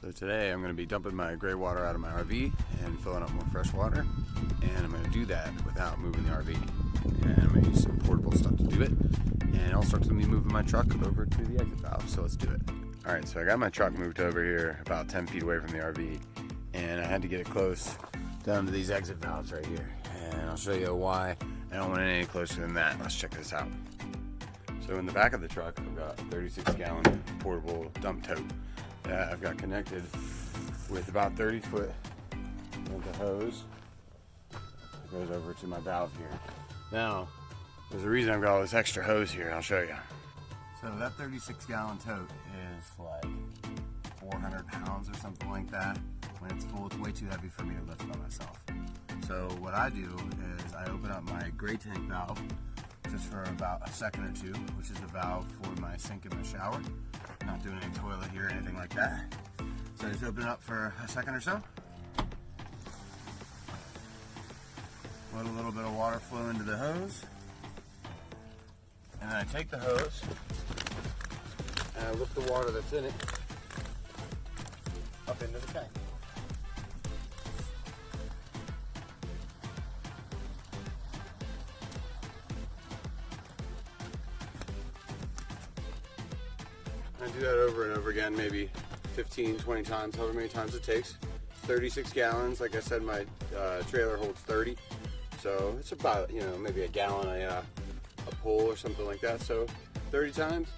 So today I'm going to be dumping my gray water out of my RV and filling up more fresh water, and I'm going to do that without moving the RV. And I'm going to use some portable stuff to do it, and I'll start to be moving my truck over to the exit valve, so let's do it. Alright, so I got my truck moved over here about 10 feet away from the RV, and I had to get it close down to these exit valves right here. And I'll show you why I don't want it any closer than that. Let's check this out. So in the back of the truck, I've got a 36-gallon portable dump tote that I've got connected with about 30 foot of the hose that goes over to my valve here. Now, there's a reason I've got all this extra hose here. I'll show you. So that 36-gallon tote is like 400 pounds or something like that. When it's full, it's way too heavy for me to lift by myself. So what I do is I open up my gray tank valve just for about a second or two, which is the valve for my sink in the shower. Not doing any toilet here or anything like that. So I just open it up for a second or so. Let a little bit of water flow into the hose. And then I take the hose and I lift the water that's in it up into the tank. I do that over and over again, maybe 15, 20 times, however many times it takes. 36 gallons, like I said, my trailer holds 30. So it's about, maybe a gallon a pull or something like that. So 30 times,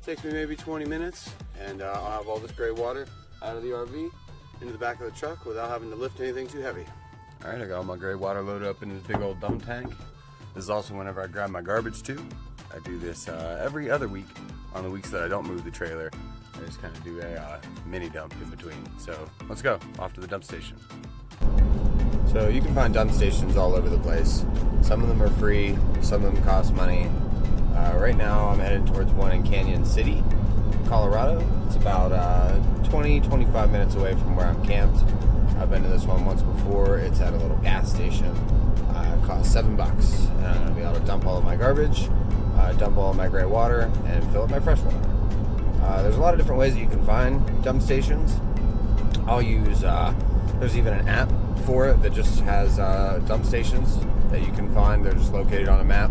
takes me maybe 20 minutes, and I'll have all this gray water out of the RV into the back of the truck without having to lift anything too heavy. All right, I got all my gray water loaded up in this big old dump tank. This is also whenever I grab my garbage too. I do this every other week. On the weeks that I don't move the trailer, I just kind of do a mini dump in between. So let's go off to the dump station. So you can find dump stations all over the place. Some of them are free, some of them cost money. Right now I'm headed towards one in Canyon City, Colorado. It's about 20-25 minutes away from where I'm camped. I've been to this one once before. It's at a little gas station. It costs $7, and I'm going to be able to dump all of my garbage, dump all of my gray water, and fill up my fresh water. There's a lot of different ways that you can find dump stations. I'll use, there's even an app for it that just has dump stations that you can find. They're just located on a map.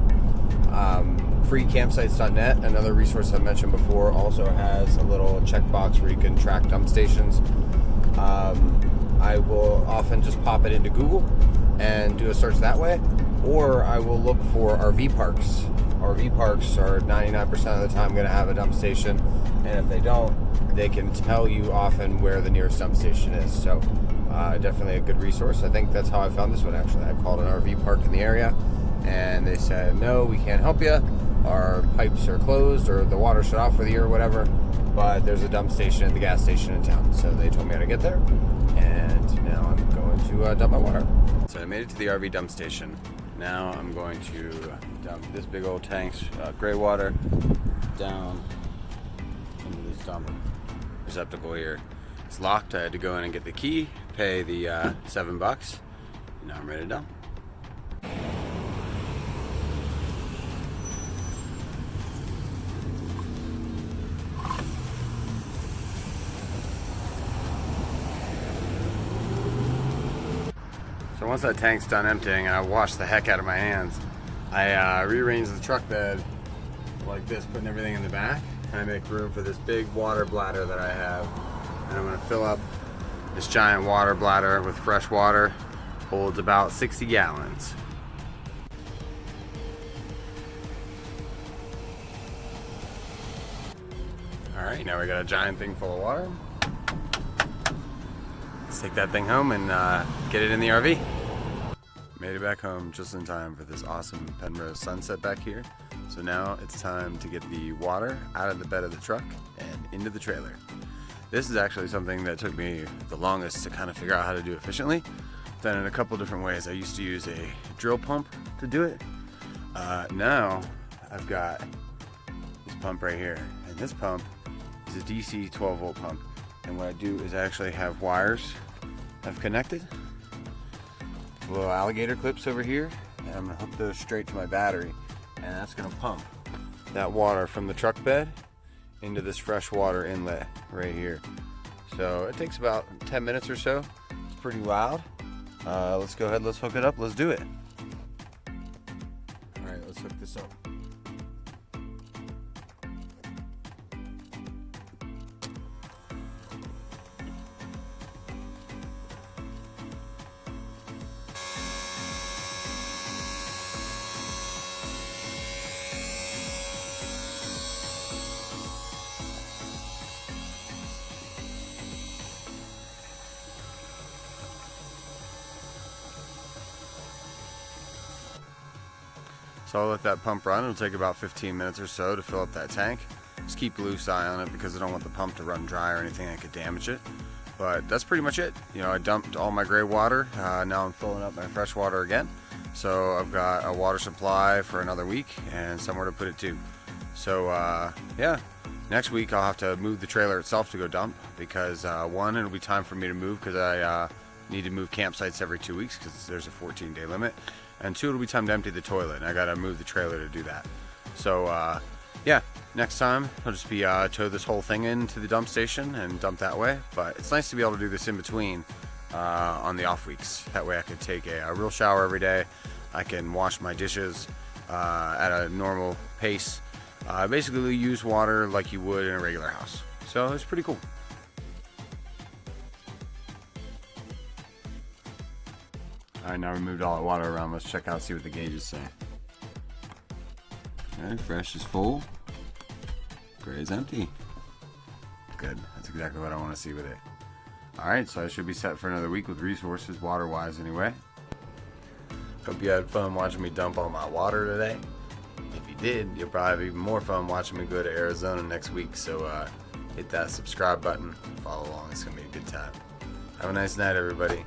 Freecampsites.net, another resource I've mentioned before, also has a little checkbox where you can track dump stations. I will often just pop it into Google and do a search that way, or I will look for RV parks. RV parks are 99% of the time going to have a dump station, and if they don't, they can tell you often where the nearest dump station is. So definitely a good resource. I think that's how I found this one actually. I called an RV park in the area, and they said, no, we can't help you. Our pipes are closed, or the water shut off for the year or whatever, but there's a dump station at the gas station in town. So they told me how to get there, and now I'm going to dump my water. So I made it to the RV dump station. Now I'm going to dump this big old tank's gray water down into this dump receptacle here. It's locked. I had to go in and get the key, pay the $7, and now I'm ready to dump. So once that tank's done emptying, I wash the heck out of my hands. I rearrange the truck bed like this, putting everything in the back, and I make room for this big water bladder that I have. And I'm gonna fill up this giant water bladder with fresh water. Holds about 60 gallons. All right, now we got a giant thing full of water. Let's take that thing home and get it in the RV. Made it back home just in time for this awesome Penrose sunset back here. So now it's time to get the water out of the bed of the truck and into the trailer. This is actually something that took me the longest to kind of figure out how to do efficiently. Done it a couple different ways. I used to use a drill pump to do it. Now I've got this pump right here, and this pump is a DC 12 volt pump. And what I do is I actually have wires I've connected, little alligator clips over here, and I'm gonna hook those straight to my battery, and that's gonna pump that water from the truck bed into this fresh water inlet right here. So it takes about 10 minutes or so. It's pretty loud. Let's go ahead, let's hook it up, let's do it. All right, let's hook this up. So I'll let that pump run. It'll take about 15 minutes or so to fill up that tank. Just keep a loose eye on it because I don't want the pump to run dry or anything that could damage it. But that's pretty much it. You know, I dumped all my gray water. Now I'm filling up my fresh water again. So I've got a water supply for another week and somewhere to put it too. So yeah, next week I'll have to move the trailer itself to go dump because one, it'll be time for me to move because I need to move campsites every 2 weeks because there's a 14-day limit. And two, it'll be time to empty the toilet, and I gotta move the trailer to do that. So yeah, next time I'll just be tow this whole thing into the dump station and dump that way. But it's nice to be able to do this in between on the off weeks. That way I could take a real shower every day. I can wash my dishes at a normal pace. Basically use water like you would in a regular house. So it's pretty cool. Alright, now we moved all the water around. Let's check out, see what the gauges say. Okay, fresh is full. Gray is empty. Good. That's exactly what I want to see with it. Alright, so I should be set for another week with resources, water-wise anyway. Hope you had fun watching me dump all my water today. If you did, you'll probably have even more fun watching me go to Arizona next week. So hit that subscribe button, follow along. It's going to be a good time. Have a nice night, everybody.